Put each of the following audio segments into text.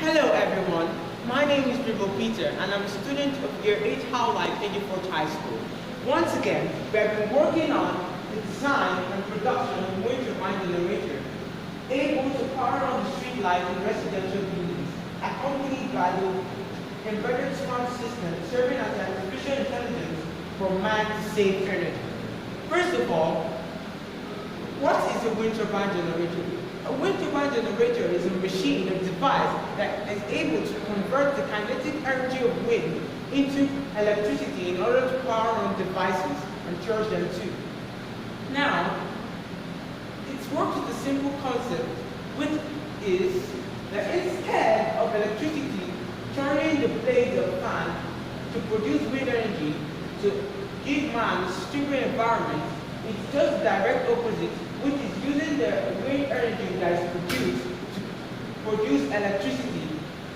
Hello everyone, my name is Peter and I'm a student of Year 8 Howlight 84th High School. Once again, we have been working on the design and production of a wind turbine generator, able to power on the street lights in residential buildings, accompanied by the embedded smart system serving as artificial intelligence for man to save energy. First of all, what is a wind turbine generator? A wind turbine generator is a machine, a device that is able to convert the kinetic energy of wind into electricity in order to power on devices and charge them too. Now, it works with a simple concept, which is that instead of electricity turning the blades of fan to produce wind energy to give man a stable environment, it's just direct opposite, which is using the wind energy that is produced to produce electricity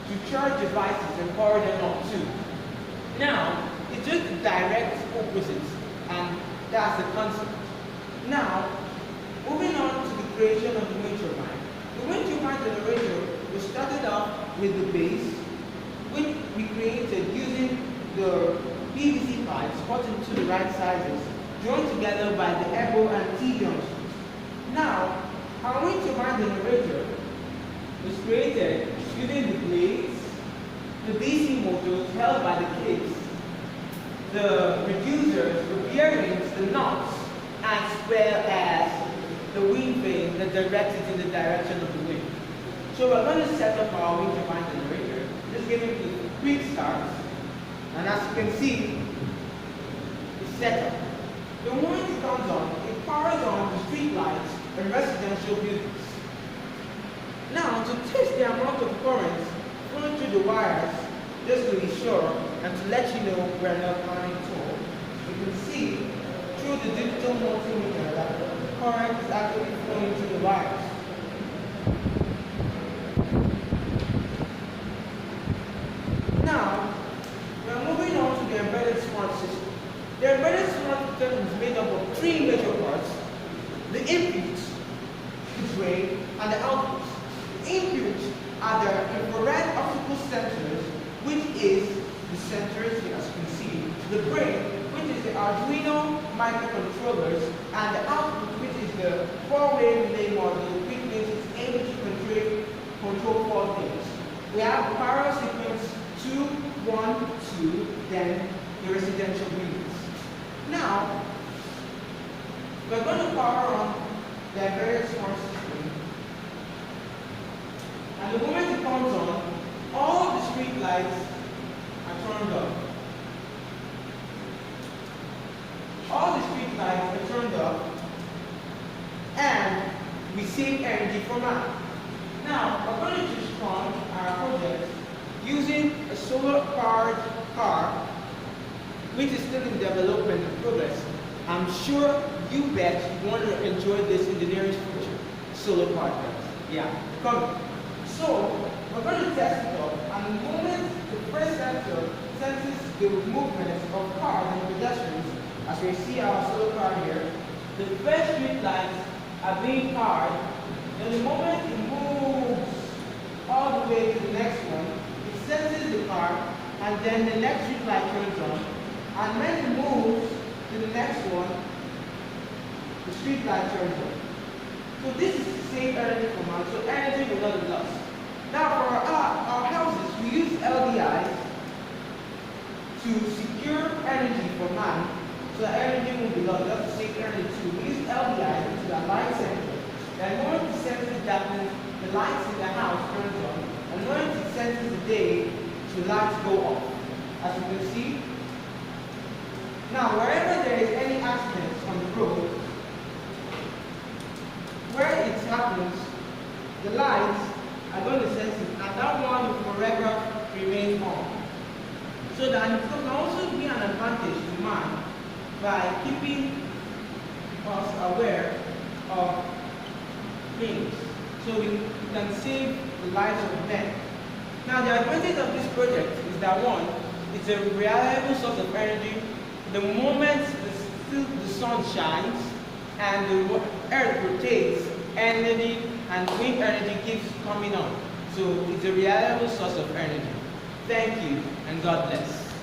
to charge devices and power them up too. Now, it's just the direct opposite, and that's the concept. Now, moving on to the creation of the wind turbine. The wind turbine generator was started off with the base, which we created using the PVC pipes cut into the right sizes, joined together by the elbow and T-junctions. Now, our wind turbine generator was created using the blades, the DC motors held by the clips, the reducers, the bearings, the nuts, as well as the wind vane that directs it in the direction of the wind. So we're going to set up our wind turbine generator. Just give it a quick start. And as you can see, it's set up. The moment it comes on, it powers on the street lights and residential buildings. Now, to test the amount of current flowing through the wires, just to be sure and to let you know we're not planning at all, you can see through the digital multimeter that the current is actually flowing through the wires. Now, we're moving on to the embedded smart system. The embedded smart system is made up of three major parts: the inputs, the drain, and the outputs. The inputs are the infrared optical sensors, which is the sensors, as you can see, the brain, which is the Arduino microcontrollers, and the output, which is the four-way relay module, which means it's able to control four things. We have the power sequence 2, 1, 2, then the residential units. Now, we're going to power on the embedded smart system. And the moment it comes on, all the street lights are turned off. All the street lights are turned off, and we save energy for man. Now, we're going to just run our project using a solar-powered car, which is still in development and progress. I'm sure you bet you want to enjoy this in the nearest future. Solar-powered cars. Yeah, come. So, we're going to test it out, and the moment the first sensor senses the movement of cars and pedestrians, as we see our solar car here, the first street lights are being powered, and the moment it moves all the way to the next one, it senses the car, and then the next street light turns on, and when it moves to the next one, the street light turns on. So this is to save energy for man, so energy will not be lost. Now for our houses, we use LDIs to secure energy for man, so that energy will be lost, just to save energy too. We use LDIs, which is a light sensor. And when it senses darkness, the lights in the house turns on, and when it senses the day, the lights go off, as you can see. Now, wherever there is any accidents on the road, where it happens, the lights are going to sense it, and that one will forever remain on. So that it can also be an advantage to man by keeping us aware of things, so we can save the lives of men. Now, the advantage of this project is that one, it's a reliable source of energy. The moment the sun shines and the earth rotates, energy and wind energy keeps coming on. So so it's a reliable source of energy. Thank you, and God bless.